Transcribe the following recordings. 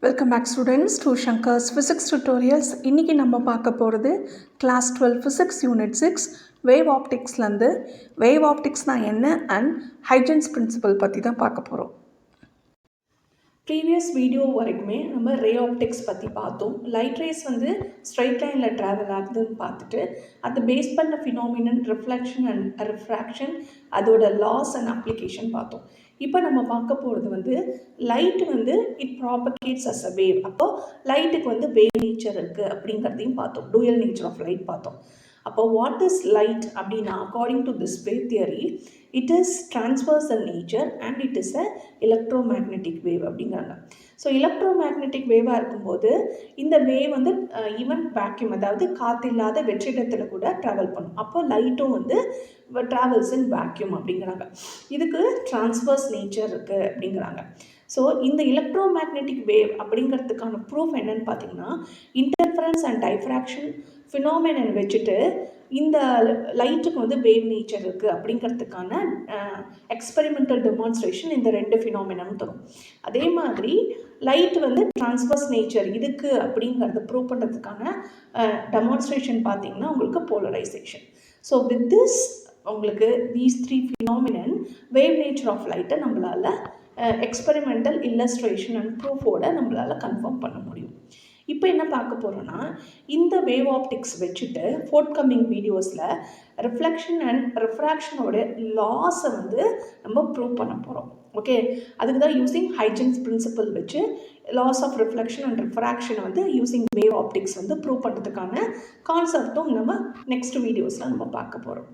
Welcome back students to Shankar's Physics Tutorials. இன்னைக்கு நம்ம பார்க்க போகிறது Class 12 Physics Unit 6 Wave Opticsலேருந்து Wave Opticsனா என்ன and Huygens Principle பற்றி தான் பார்க்க போகிறோம். ப்ரீவியஸ் வீடியோ வரைக்குமே நம்ம ரே ஆப்டிக்ஸ் பற்றி பார்த்தோம். லைட் ரேஸ் வந்து ஸ்ட்ரைட் லைனில் ட்ராவல் ஆகுதுன்னு பார்த்துட்டு அதை பேஸ் பண்ண ஃபினாமினன் ரிஃப்ளெக்ஷன் அண்ட் ரிஃப்ராக்ஷன் அதோட லாஸ் அண்ட் அப்ளிகேஷன் பார்த்தோம். இப்போ நம்ம பார்க்க போகிறது வந்து லைட் வந்து இட் ப்ராபகேட்ஸ் அஸ் அ வேவ். அப்போ லைட்டுக்கு வந்து வேவ் நேச்சர் இருக்குது அப்படிங்கிறதையும் பார்த்தோம். டூயல் நேச்சர் ஆஃப் லைட் பார்த்தோம். அப்போ வாட் இஸ் லைட் அப்படின்னா according to this wave theory it is transverse in nature and it is a electromagnetic wave அப்படிங்கிறாங்க. ஸோ எலக்ட்ரோமேக்னெட்டிக் வேவாக இருக்கும்போது இந்த வேவ் வந்து ஈவன் வேக்யூம், அதாவது காற்று இல்லாத வெற்றிடத்தில் கூட ட்ராவல் பண்ணும். அப்போ லைட்டும் வந்து ட்ராவல்ஸ் இன் வேக்யூம் அப்படிங்கிறாங்க. இதுக்கு டிரான்ஸ்வர்ஸ் நேச்சர் இருக்குது அப்படிங்கிறாங்க. ஸோ இந்த எலக்ட்ரோமேக்னெட்டிக் வேவ் அப்படிங்கிறதுக்கான ப்ரூஃப் என்னன்னு பார்த்தீங்கன்னா இன்டர்ஃபரன்ஸ் அண்ட் டைஃப்ராக்ஷன் ஃபினாமினன் வச்சுட்டு இந்த லைட்டுக்கு வந்து வேவ் நேச்சர் இருக்குது அப்படிங்கிறதுக்கான எக்ஸ்பெரிமெண்டல் டெமான்ஸ்ட்ரேஷன் இந்த ரெண்டு ஃபினாமினனும் தரும். அதே மாதிரி லைட் வந்து டிரான்ஸ்வர்ஸ் நேச்சர் இதுக்கு அப்படிங்கிறத ப்ரூவ் பண்ணுறதுக்கான டெமான்ஸ்ட்ரேஷன் பார்த்தீங்கன்னா உங்களுக்கு போலரைசேஷன். ஸோ வித் திஸ் உங்களுக்கு these three phenomenon wave nature of லைட்டை நம்மளால் எக்ஸ்பெரிமெண்டல் இல்லஸ்ட்ரேஷன் அண்ட் ப்ரூஃபோட நம்மளால் கன்ஃபார்ம் பண்ண முடியும். இப்போ என்ன பார்க்க போகிறோன்னா இந்த வேவ் ஆப்டிக்ஸ் வச்சுட்டு ஃபோர்த்கம்மிங் வீடியோஸில் ரிஃப்ளெக்ஷன் அண்ட் ரிஃப்ராக்ஷனோட லாஸை வந்து நம்ம ப்ரூவ் பண்ண போகிறோம். ஓகே, அதுக்கு தான் யூஸிங் ஹைஜென்ஸ் பிரின்சிபல் வச்சு லாஸ் ஆஃப் ரிஃப்ளெக்ஷன் அண்ட் ரிஃப்ராக்ஷனை வந்து யூஸிங் வேவ் ஆப்டிக்ஸ் வந்து ப்ரூவ் பண்ணுறதுக்கான கான்செப்டும் நம்ம நெக்ஸ்ட் வீடியோஸில் நம்ம பார்க்க போகிறோம்.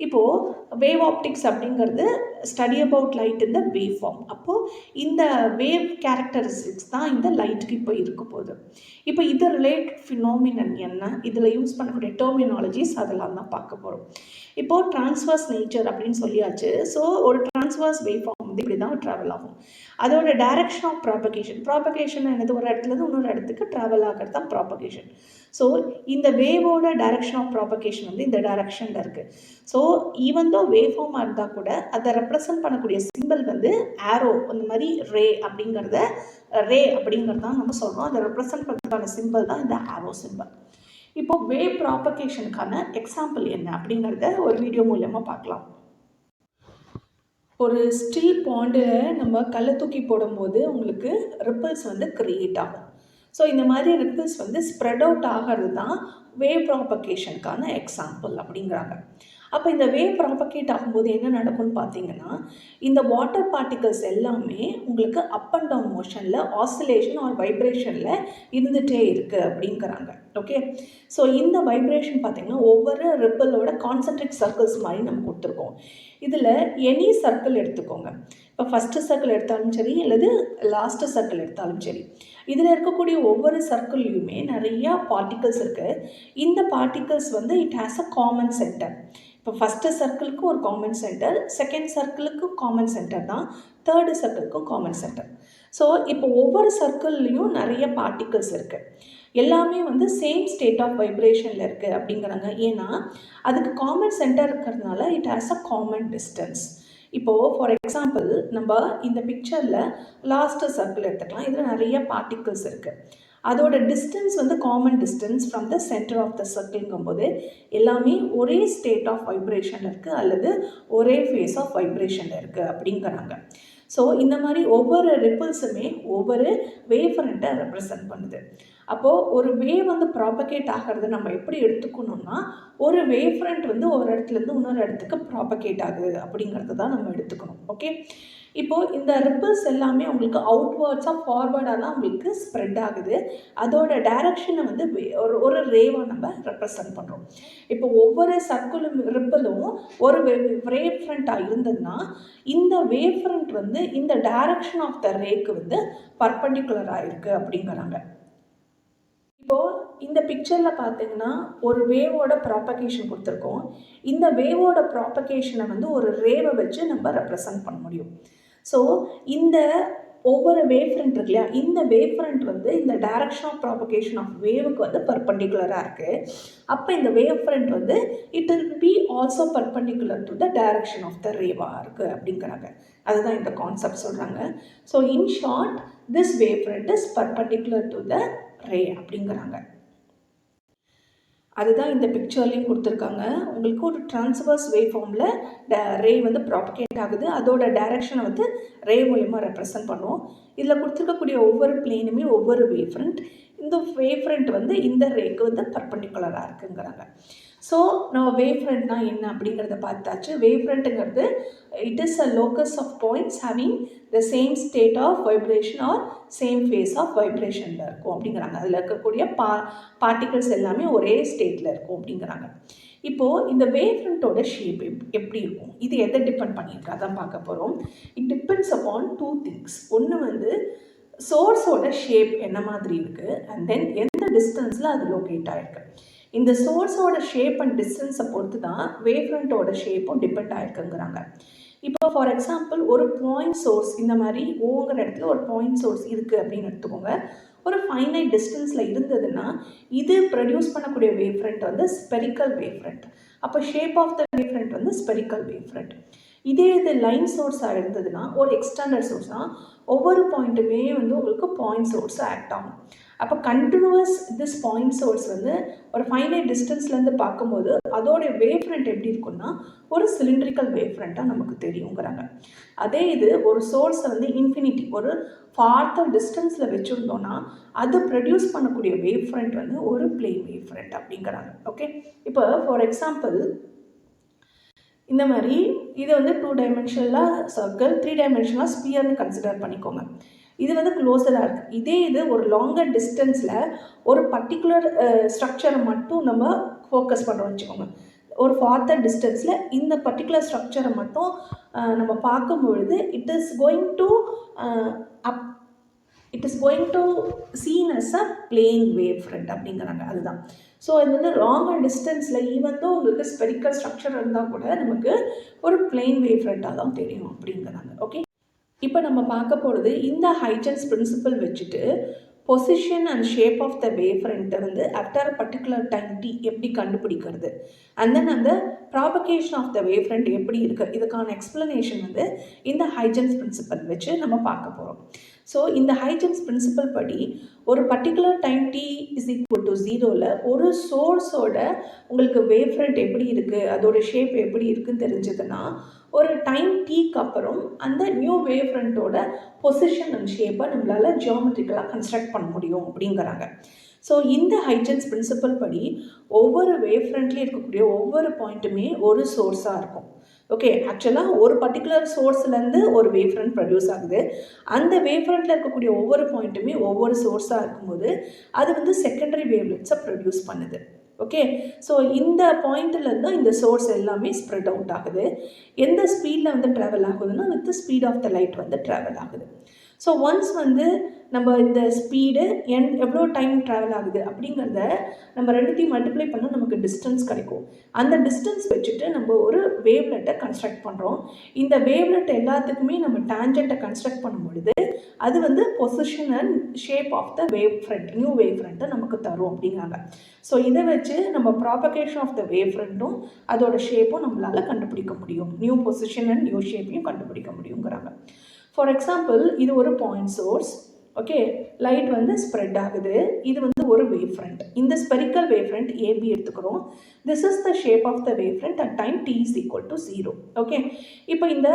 இப்போது வேவ் ஆப்டிக்ஸ் அப்படிங்கிறது ஸ்டடி அபவுட் லைட் இந்த வேவ் ஃபார்ம். அப்போது இந்த வேவ் கேரக்டரிஸ்டிக்ஸ் தான் இந்த லைட்டுக்கு இப்போ இருக்க போகுது. இப்போ இது ரிலேட் ஃபினாமினன் என்ன, இதில் யூஸ் பண்ணக்கூடிய டெர்மினாலஜிஸ் அதெல்லாம் தான் பார்க்க போகிறோம். இப்போது டிரான்ஸ்வர்ஸ் நேச்சர் அப்படின்னு சொல்லியாச்சு. ஸோ ஒரு டிரான்ஸ்வர்ஸ் வேவ் ஃபார்ம் வந்து இப்படி தான் ட்ராவல் ஆகும். அதோட டைரக்ஷன் ஆஃப் ப்ராபகேஷன் என்னது, ஒரு இடத்துலேருந்து இன்னொரு இடத்துக்கு ட்ராவல் ஆகிறது தான் ப்ராபகேஷன். ஸோ இந்த வேவோட டைரக்ஷன் ஆஃப் ப்ராபகேஷன் வந்து இந்த டைரக்ஷனில் இருக்குது. ஸோ ஈவன் தோ வேவ் ஃபார்மாக இருந்தால் கூட அதை ரெப்ரசன்ட் பண்ணக்கூடிய சிம்பிள் வந்து ஆரோ, அந்த மாதிரி ரே அப்படிங்கிறது தான் நம்ம சொல்கிறோம். அதை ரெப்ரசன்ட் பண்ணுறதுக்கான சிம்பிள் தான் இந்த ஆரோ சிம்பிள். இப்போது வேவ் ப்ராபகேஷனுக்கான எக்ஸாம்பிள் என்ன அப்படிங்கிறத ஒரு வீடியோ மூலமாக பார்க்கலாம். ஒரு ஸ்டில் பாண்டில் நம்ம கல்லை தூக்கி போடும்போது உங்களுக்கு ரிப்பிள்ஸ் வந்து க்ரியேட் ஆகும். ஸோ இந்த மாதிரி ரிப்பிள்ஸ் வந்து ஸ்ப்ரெட் அவுட் ஆகிறது தான் வேவ் ப்ராபகேஷனுக்கான எக்ஸாம்பிள் அப்படிங்கிறாங்க. அப்போ இந்த வேவ் ப்ராபகேட் ஆகும்போது என்ன நடக்கும்னு பார்த்தீங்கன்னா இந்த வாட்டர் பார்ட்டிகல்ஸ் எல்லாமே உங்களுக்கு அப் அண்ட் டவுன் மோஷனில் ஆசிலேஷன் ஆர் வைப்ரேஷனில் இருந்துகிட்டே இருக்குது அப்படிங்கிறாங்க. ஓகே, ஸோ இந்த வைப்ரேஷன் பார்த்திங்கன்னா ஒவ்வொரு ரிப்பிளோட கான்சென்ட்ரிக் சர்க்கிள்ஸ் மாதிரி நம்ம கொடுத்துருக்கோம். இதில் எனி சர்க்கிள் எடுத்துக்கோங்க. இப்போ ஃபஸ்ட்டு சர்க்கிள் எடுத்தாலும் சரி அல்லது லாஸ்ட்டு சர்க்கிள் எடுத்தாலும் சரி, இதில் இருக்கக்கூடிய ஒவ்வொரு சர்க்கிள்லையுமே நிறையா பார்ட்டிகல்ஸ் இருக்குது. இந்த பார்ட்டிகல்ஸ் வந்து it has a common centre. இப்போ ஃபஸ்ட்டு சர்க்கிளுக்கு ஒரு காமன் சென்டர், செகண்ட் சர்க்கிளுக்கு காமன் சென்டர் தான், தேர்டு சர்க்கிளுக்கும் காமன் சென்டர். ஸோ இப்போ ஒவ்வொரு சர்க்கிள்லேயும் நிறைய பார்ட்டிகல்ஸ் இருக்குது. எல்லாமே வந்து சேம் ஸ்டேட் ஆஃப் வைப்ரேஷனில் இருக்குது அப்படிங்கிறாங்க. ஏன்னா அதுக்கு காமன் சென்டர் இருக்கிறதுனால it has a common distance. இப்போது ஃபார் எக்ஸாம்பிள் நம்ம இந்த பிக்சரில் லாஸ்ட்டு சர்க்கிள் எடுத்துக்கலாம். இதில் நிறைய பார்ட்டிகல்ஸ் இருக்குது. அதோட டிஸ்டன்ஸ் வந்து common distance from the centre of the சர்க்கிள்ங்கும்போது எல்லாமே ஒரே ஸ்டேட் ஆஃப் வைப்ரேஷனில் இருக்குது அல்லது ஒரே ஃபேஸ் ஆஃப் வைப்ரேஷனில் இருக்குது அப்படிங்கிறாங்க. ஸோ இந்த மாதிரி ஒவ்வொரு ரிப்பிள்ஸுமே ஒவ்வொரு வேவ் ஃப்ரண்ட்டை ரெப்ரசன்ட் பண்ணுது. அப்போது ஒரு வேவ் வந்து ப்ராபகேட் ஆகிறது நம்ம எப்படி எடுத்துக்கணும்னா ஒரு வேவ் ஃப்ரண்ட் வந்து ஒரு இடத்துலேருந்து இன்னொரு இடத்துக்கு ப்ராபகேட் ஆகுது அப்படிங்கிறது தான் நம்ம எடுத்துக்கணும். ஓகே, இப்போது இந்த ரிப்பிள்ஸ் எல்லாமே உங்களுக்கு அவுட்வேர்ட்ஸாக ஃபார்வர்டாக தான் உங்களுக்கு ஸ்ப்ரெட் ஆகுது. அதோட டைரக்ஷனை வந்து ஒரு ரேவாக நம்ம ரெப்ரசன்ட் பண்ணுறோம். இப்போ ஒவ்வொரு சர்க்கிளும் ரிப்பிளும் ஒரு வேவ் ஃப்ரண்ட்டாக இருந்ததுன்னா இந்த வேவ் ஃப்ரண்ட் வந்து இந்த டைரக்ஷன் ஆஃப் த ரேக்கு வந்து பர்பண்டிகுலராக இருக்குது அப்படிங்கிறாங்க. இப்போது இந்த பிக்சரில் பார்த்தீங்கன்னா ஒரு வேவோட ப்ராபகேஷன் கொடுத்துருக்கோம். இந்த வேவோட ப்ராபகேஷனை வந்து ஒரு ரேவை வச்சு நம்ம ரெப்ரசன்ட் பண்ண முடியும். ஸோ இந்த ஒவ்வொரு வேவ் ஃப்ரண்ட் இருக்கு இல்லையா, இந்த வேவ் ஃப்ரண்ட் வந்து இந்த டைரக்ஷன் ஆஃப் ப்ராபகேஷன் ஆஃப் வேவுக்கு வந்து பர்பண்டிகுலராக இருக்குது. அப்போ இந்த வேவ் ஃப்ரண்ட் வந்து it will be also perpendicular to the direction of the ரேவாக இருக்குது அப்படிங்கிறாங்க. அதுதான் இந்த கான்செப்ட் சொல்கிறாங்க. So in short this wavefront is perpendicular to the ray அப்படிங்கிறாங்க. அதுதான் இந்த பிக்சர்லேயும் கொடுத்துருக்காங்க. உங்களுக்கு ஒரு ட்ரான்ஸ்வர்ஸ் வேவ் ஃபார்மில் ரே வந்து ப்ராபகேட் ஆகுது. அதோட டைரக்ஷனை வந்து ரே மூலமாக ரெப்ரசன்ட் பண்ணுவோம். இதில் கொடுத்துருக்கக்கூடிய ஒவ்வொரு பிளேனுமே ஒவ்வொரு வேவ் ஃப்ரண்ட். இந்த வேவ் ஃப்ரண்ட் வந்து இந்த ரேக்கு வந்து பர்பண்டிகுலராக இருக்குங்கிறாங்க. ஸோ நம்ம வேவ் ஃப்ரண்ட்னா என்ன அப்படிங்கிறத பார்த்தாச்சு. வேவ் ஃப்ரண்ட்டுங்கிறது it is a locus of points having the same state of vibration or same phase of வைப்ரேஷனில் இருக்கும் அப்படிங்கிறாங்க. அதில் இருக்கக்கூடிய பார்ட்டிகல்ஸ் எல்லாமே ஒரே ஸ்டேட்டில் இருக்கும் அப்படிங்கிறாங்க. இப்போது இந்த வேவ் ஃப்ரண்ட்டோட ஷேப் எப்படி இருக்கும், இது எதை டிபெண்ட் பண்ணியிருக்கு அதான் பார்க்க போகிறோம். It depends upon 2 things. ஒன்று வந்து சோர்ஸோட ஷேப் என்ன மாதிரி இருக்குது, அண்ட் தென் எந்த டிஸ்டன்ஸில் அது லொக்கேட் ஆகிருக்கு. இந்த சோர்ஸோட ஷேப் அண்ட் டிஸ்டன்ஸை பொறுத்து தான் வேவ் ஃப்ரண்ட்டோட ஷேப்பும் டிபெண்ட் ஆகிருக்குங்கிறாங்க. இப்போ ஃபார் எக்ஸாம்பிள் ஒரு பாயிண்ட் சோர்ஸ் இந்த மாதிரி ஓங்கிற இடத்துல ஒரு பாயிண்ட் சோர்ஸ் இருக்குது அப்படின்னு எடுத்துக்கோங்க. ஒரு ஃபைனைட் டிஸ்டன்ஸில் இருந்ததுன்னா இது ப்ரொடியூஸ் பண்ணக்கூடிய வேவ் ஃப்ரண்ட் வந்து ஸ்பெரிக்கல் வேவ் ஃப்ரண்ட். அப்போ shape of the wave front வந்து ஸ்பெரிக்கல் வேவ் ஃப்ரண்ட். இதே இது லைன் சோர்ஸாக இருந்ததுன்னா ஒரு எக்ஸ்டர்னல் சோர்ஸ்னால் ஒவ்வொரு பாயிண்ட்டுமே வந்து உங்களுக்கு பாயிண்ட் சோர்ஸாக ஆக்ட் ஆகும். அப்போ கண்டினியூவஸ் திஸ் பாயிண்ட் சோர்ஸ் வந்து ஒரு ஃபைனைட் டிஸ்டன்ஸ்லேருந்து பார்க்கும்போது அதோடைய வேவ் ஃப்ரண்ட் எப்படி இருக்குன்னா ஒரு சிலிண்ட்ரிக்கல் வேவ் ஃப்ரண்ட்டாக நமக்கு தெரியுங்கிறாங்க. அதே இது ஒரு சோர்ஸை வந்து இன்ஃபினிட்டி ஒரு ஃபார்த்தர் டிஸ்டன்ஸில் வச்சுருந்தோன்னா அது ப்ரொடியூஸ் பண்ணக்கூடிய வேவ் ஃப்ரண்ட் வந்து ஒரு பிளேன் வேவ் ஃப்ரண்ட் அப்படிங்கிறாங்க. ஓகே, இப்போ ஃபார் எக்ஸாம்பிள் இந்த மாதிரி இது வந்து 2 டைமென்ஷனலாக சர்க்கிள், 3 டைமென்ஷனலாக ஸ்பியர்னு கன்சிடர் பண்ணிக்கோங்க. இது வந்து க்ளோஸராக இருக்குது. இதே இது ஒரு லாங்கர் டிஸ்டன்ஸில் ஒரு பர்டிகுலர் ஸ்ட்ரக்சரை மட்டும் நம்ம ஃபோக்கஸ் பண்ணுறோம்னு வச்சுக்கோங்க. ஒரு ஃபார்த்தர் டிஸ்டன்ஸில் இந்த பர்டிகுலர் ஸ்ட்ரக்சரை மட்டும் நம்ம பார்க்கும்பொழுது it is going to seen as a plane wave front அப்படிங்கிறாங்க. அதுதான். ஸோ இது வந்து லாங்கர் டிஸ்டன்ஸில் ஈவன் தான் உங்களுக்கு ஸ்பெரிக்கல் ஸ்ட்ரக்சர் இருந்தால் கூட நமக்கு ஒரு பிளேன் வேவ் ஃப்ரண்ட்டாக தான் தெரியும் அப்படிங்கிறாங்க. ஓகே, இப்போ நம்ம பார்க்க போகிறது இந்த ஹைஜன்ஸ் பிரின்சிபல் வச்சுட்டு position and shape of the wave ஃப்ரண்ட்டை வந்து after a particular time t எப்படி கண்டுபிடிக்கிறது, அண்ட் தென் அந்த propagation of the wave front எப்படி இருக்குது, இதுக்கான எக்ஸ்ப்ளனேஷன் வந்து இந்த ஹைஜன்ஸ் பிரின்சிபல் வச்சு நம்ம பார்க்க போகிறோம். ஸோ இந்த ஹைஜன்ஸ் பிரின்சிபல் படி ஒரு particular time t is equal to 0ல் ஒரு சோர்ஸோட உங்களுக்கு வேவ் ஃப்ரண்ட் எப்படி இருக்குது, அதோட ஷேப் எப்படி இருக்குதுன்னு தெரிஞ்சதுன்னா ஒரு டைம் டீக்கு அப்புறம் அந்த நியூ வேவ் ஃப்ரண்ட்டோட பொசிஷன் அண்ட் ஷேப்பை நம்மளால் ஜியோமெட்ரிக்கலாக கன்ஸ்ட்ரக்ட் பண்ண முடியும் அப்படிங்கிறாங்க. ஸோ இந்த ஹைஜன்ஸ் பிரின்சிபல் படி ஒவ்வொரு வேவ் ஃப்ரண்ட்லேயும் இருக்கக்கூடிய ஒவ்வொரு பாயிண்ட்டுமே ஒரு சோர்ஸாக இருக்கும். ஓகே, ஆக்சுவலாக ஒரு பர்டிகுலர் சோர்ஸ்லேருந்து ஒரு வேவ் ஃப்ரண்ட் ப்ரொடியூஸ் ஆகுது. அந்த வேவ் ஃப்ரண்ட்டில் இருக்கக்கூடிய ஒவ்வொரு பாயிண்ட்டுமே ஒவ்வொரு சோர்ஸாக இருக்கும்போது அது வந்து செகண்டரி வேவ்லெட்ஸை ப்ரொடியூஸ் பண்ணுது. ஓகே, ஸோ இந்த பாயிண்ட்டில் தான் இந்த சோர்ஸ் எல்லாமே ஸ்ப்ரெட் அவுட் ஆகுது. எந்த ஸ்பீடில் வந்து ட்ராவல் ஆகுதுன்னா with speed of the light வந்து ட்ராவல் ஆகுது. ஸோ ஒன்ஸ் வந்து நம்ம இந்த ஸ்பீடு எவ்வளோ டைம் ட்ராவல் ஆகுது அப்படிங்கிறத நம்ம ரெண்டுத்தையும் மல்டிப்ளை பண்ணால் நமக்கு டிஸ்டன்ஸ் கிடைக்கும். அந்த டிஸ்டன்ஸ் வச்சுட்டு நம்ம ஒரு வேவ்லெட்டை கன்ஸ்ட்ரக்ட் பண்ணுறோம். இந்த வேவ்லெட் எல்லாத்துக்குமே நம்ம டேஞ்சண்ட்டை கன்ஸ்ட்ரக்ட் பண்ணும் பொழுது அது வந்து position and shape of the wave front, new wave ஃப்ரண்ட்டை நமக்கு தரும் அப்படிங்கிறாங்க. ஸோ இதை வச்சு நம்ம ப்ராபகேஷன் ஆஃப் த வேவ் ஃப்ரண்ட்டும் அதோட ஷேப்பும் நம்மளால் கண்டுபிடிக்க முடியும். நியூ பொசிஷன் அண்ட் நியூ ஷேப்பையும் கண்டுபிடிக்க முடியுங்கிறாங்க. ஃபார் எக்ஸாம்பிள் இது ஒரு பாயிண்ட் சோர்ஸ். ஓகே, லைட் வந்து ஸ்ப்ரெட் ஆகுது. இது வந்து ஒரு வேவ் ஃப்ரண்ட். இந்த ஸ்பெரிக்கல் வேவ் ஃப்ரண்ட் ஏபி எடுத்துக்கிறோம். This is the shape of the wave front at time t is equal to 0. Okay, இப்போ இந்த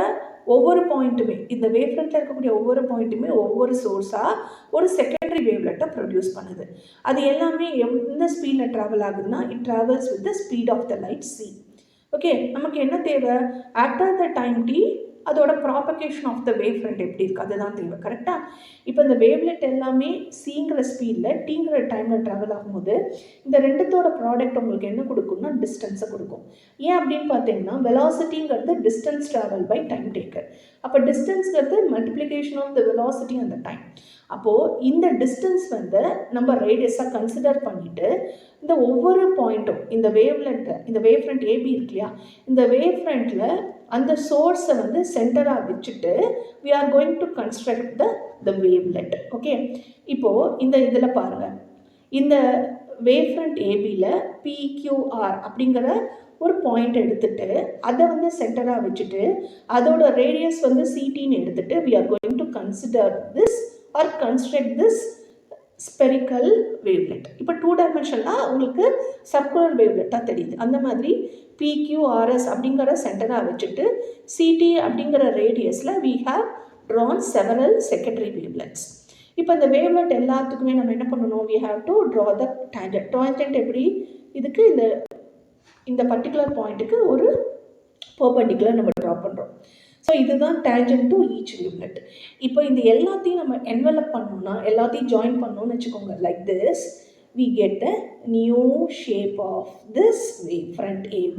ஒவ்வொரு பாயிண்ட்டுமே இந்த வேவ் ஃப்ரண்ட்டில் இருக்கக்கூடிய ஒவ்வொரு பாயிண்ட்டுமே ஒவ்வொரு சோர்ஸாக ஒரு செகண்டரி வேவ்லெட்டை ப்ரொடியூஸ் பண்ணுது. அது எல்லாமே எந்த ஸ்பீடில் ட்ராவல் ஆகுதுன்னா it travels with the speed of the light c. Okay, நமக்கு என்ன தேவை, ஆஃப்டர் த டைம் t அதோட propagation of the wave front எப்படி இருக்குது அதுதான் தேவை. கரெக்டாக? இப்போ இந்த வேவ்லெட் எல்லாமே சிங்கிற ஸ்பீடில் டீங்கிற டைமில் ட்ராவல் ஆகும்போது இந்த ரெண்டுத்தோட ப்ராடக்ட் உங்களுக்கு என்ன கொடுக்கும்னா டிஸ்டன்ஸை கொடுக்கும். ஏன் அப்படின்னு பார்த்தீங்கன்னா வெலாசிட்டிங்கிறது distance travel by time taken. அப்போ டிஸ்டன்ஸ்ங்கிறது மல்டிப்ளிகேஷன் ஆஃப் த வெலாசிட்டி அந்த டைம். அப்போது இந்த டிஸ்டன்ஸ் வந்து நம்ம ரேடியஸாக கன்சிடர் பண்ணிவிட்டு இந்த ஒவ்வொரு பாயிண்ட்டும் இந்த வேவ்லெட்டை இந்த வேவ் ஃப்ரண்ட் ஏபி இருக்கு இல்லையா, இந்த வேவ் ஃப்ரண்ட்டில் அந்த சோர்ஸை வந்து சென்டராக வச்சுட்டு we are going to construct the wavelet. Okay, இப்போது இந்த இதில் பாருங்கள், இந்த வேவ் ஃப்ரண்ட் ஏபியில் PQR அப்படிங்கிற ஒரு பாயிண்ட் எடுத்துகிட்டு அதை வந்து சென்டராக வச்சுட்டு அதோட ரேடியஸ் வந்து CTன்னு எடுத்துகிட்டு we are going to consider this or construct this spherical wavelet. இப்போ 2 டைமென்ஷனாக உங்களுக்கு சர்க்குலர் வேவ்லெட்டாக தெரியுது. அந்த மாதிரி PQRS அப்படிங்கிற சென்டராக வச்சுட்டு CT அப்படிங்கிற ரேடியஸில் we have drawn several secondary wavelets. இப்போ இந்த வேவ்லெட் எல்லாத்துக்குமே நம்ம என்ன பண்ணணும்? we have to draw the tangent. Tangent எப்படி? இதுக்கு இந்த பர்டிகுலர் பாயிண்ட்டுக்கு ஒரு பர்பெண்டிகுலர் நம்ம ட்ரா பண்ணுறோம். ஸோ இதுதான் டேஞ்சன்ட் டு ஈச் வேவ்லெட். இப்போ இந்த எல்லாத்தையும் நம்ம என்வெலப் பண்ணோம்னா, எல்லாத்தையும் ஜாயின் பண்ணோம்னு வச்சுக்கோங்க. Like this we get a new shape of this wavefront AB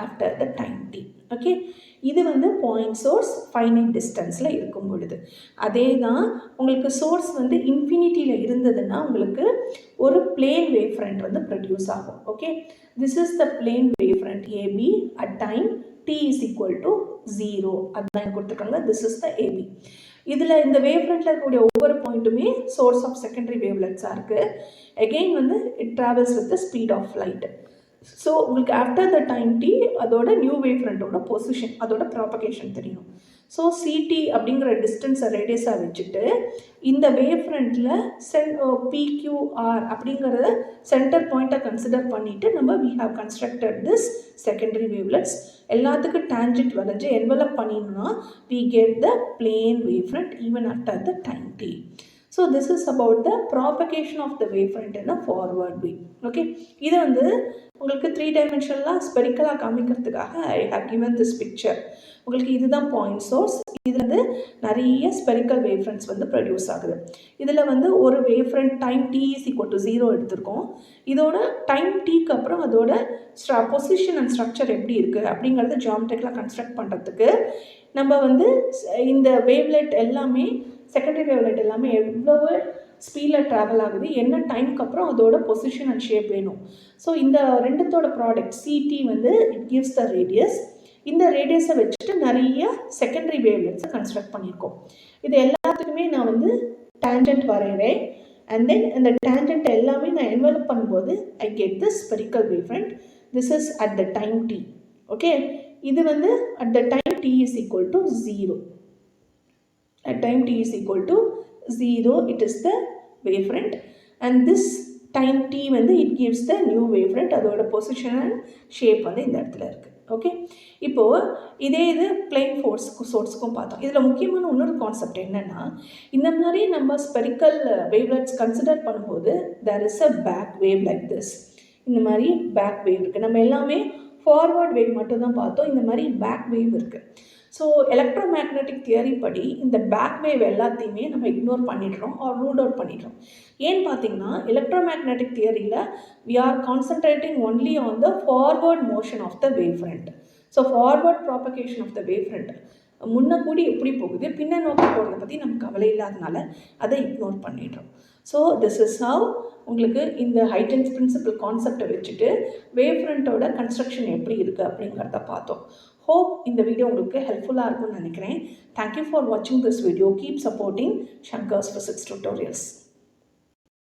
after the time t. Okay, இது வந்து பாயிண்ட் சோர்ஸ் ஃபைனைட் டிஸ்டன்ஸில் இருக்கும் பொழுது. அதே தான் உங்களுக்கு சோர்ஸ் வந்து இன்ஃபினிட்டியில் இருந்ததுன்னா உங்களுக்கு ஒரு பிளேன் வேவ் ஃப்ரண்ட் வந்து ப்ரொடியூஸ் ஆகும். Okay, this is the plane wave front AB at time t is equal to 0. அதுதான் கொடுத்துருக்காங்க. This is the AB. இதில் இந்த வேவ் ஃப்ரண்ட்டில் இருக்கக்கூடிய ஒவ்வொரு பாயிண்ட்டுமே சோர்ஸ் ஆஃப் செகண்டரி வேவ்லெட்ஸாக இருக்குது. அகெயின் வந்து it travels with the speed of light. So உங்களுக்கு ஆஃப்டர் த டைம் டி அதோட நியூ வேவ் ஃப்ரண்ட்டோட பொசிஷன், அதோட ப்ராபகேஷன் தெரியணும். ஸோ சிடி அப்படிங்கிற டிஸ்டன்ஸை ரேடியஸாக வச்சுட்டு இந்த வேவ் ஃப்ரண்ட்டில் பிக்யூஆர் அப்படிங்கிறத சென்டர் பாயிண்ட்டை கன்சிடர் பண்ணிவிட்டு நம்ம we have constructed this secondary wavelets. எல்லாத்துக்கும் டேஞ்சன்ட் வரைஞ்சி என்வெலப் பண்ணிடணும்னா we get the plane wave front even after the time t. So this is about the propagation of the wavefront in a forward way. Okay, இது வந்து உங்களுக்கு 3 டைமென்ஷனலாக ஸ்பெரிக்கலாக காமிக்கிறதுக்காக I have given this picture. உங்களுக்கு இதுதான் point source. இதில் வந்து நிறைய ஸ்பெரிக்கல் வேவ் ஃப்ரண்ட்ஸ் வந்து ப்ரொடியூஸ் ஆகுது. இதில் வந்து ஒரு wavefront time t is equal to 0 எடுத்திருக்கோம். இதோட டைம் டீக்கு அப்புறம் அதோட பொசிஷன் அண்ட் ஸ்ட்ரக்சர் எப்படி இருக்குது அப்படிங்கிறத ஜியாமெட்ரிக்கலாக கன்ஸ்ட்ரக்ட் பண்ணுறதுக்கு நம்ம வந்து இந்த வேவ்லெட் எல்லாமே செகண்டரி வேவ்லெட் எல்லாமே எவ்வளவு ஸ்பீடில் ட்ராவல் ஆகுது, என்ன டைமுக்கு அப்புறம் அதோட பொசிஷன் அண்ட் ஷேப் வேணும். ஸோ இந்த ரெண்டுத்தோட ப்ராடக்ட் சிடி வந்து இட் கிவ்ஸ் த ரேடியஸ். இந்த ரேடியஸை வச்சுட்டு நிறைய செகண்டரி வேவ்லெட்ஸை கன்ஸ்ட்ரக்ட் பண்ணியிருக்கோம். இது எல்லாத்துக்குமே நான் வந்து டேஞ்சன்ட் வரைகிறேன். அண்ட் தென் இந்த டேஞ்சன்ட் எல்லாமே நான் என்வெலப் பண்ணும்போது I get the spherical wave front. This is at the time T. Okay, இது வந்து at the time T is equal to 0. At time t is equal to 0, it is the wavefront, and this time t வந்து it gives the new wavefront. அதோட position and shape வந்து இந்த இடத்துல இருக்குது. Okay, இப்போது இதே இது பிளேன் சோர்ஸுக்கும் பார்த்தோம். இதில் முக்கியமான இன்னொரு கான்செப்ட் என்னென்னா, இந்த மாதிரி நம்ம ஸ்பெரிக்கல் வேவ்லெட்ஸ் கன்சிடர் பண்ணும்போது there is a back wave like this. இந்த மாதிரி பேக் வேவ் இருக்குது. நம்ம எல்லாமே ஃபார்வர்ட் வேவ் மட்டும் தான் பார்த்தோம். இந்த மாதிரி பேக் வேவ் இருக்குது. ஸோ எலக்ட்ரோமேக்னெட்டிக் தியரி படி இந்த பேக் வேவ் எல்லாத்தையுமே நம்ம இக்னோர் பண்ணிடுறோம் ஆர் ரூல் அவுட் பண்ணிடுறோம். ஏன்னு பார்த்தீங்கன்னா எலக்ட்ரோமேக்னெட்டிக் தியரியில் we are concentrating only on the forward motion of the wave front. So forward propagation of the wave front முன்ன கூடி எப்படி போகுது, பின்ன நோக்கி போகிறத பற்றி நமக்கு கவலை இல்லாதனால அதை இக்னோர் பண்ணிடுறோம். ஸோ திஸ் இஸ் ஹவ் உங்களுக்கு இந்த ஹைட்டன்ஸ் பிரின்சிபல் கான்செப்டை வச்சுட்டு வேவ் ஃப்ரண்ட்டோட கன்ஸ்ட்ரக்ஷன் எப்படி இருக்குது அப்படிங்கிறத பார்த்தோம். ஹோப் இந்த வீடியோ உங்களுக்கு ஹெல்ப்ஃபுல்லாக இருக்கும்னு நினைக்கிறேன். தேங்க்யூ ஃபார் வாட்சிங் this video. Keep supporting Shankar's Physics Tutorials.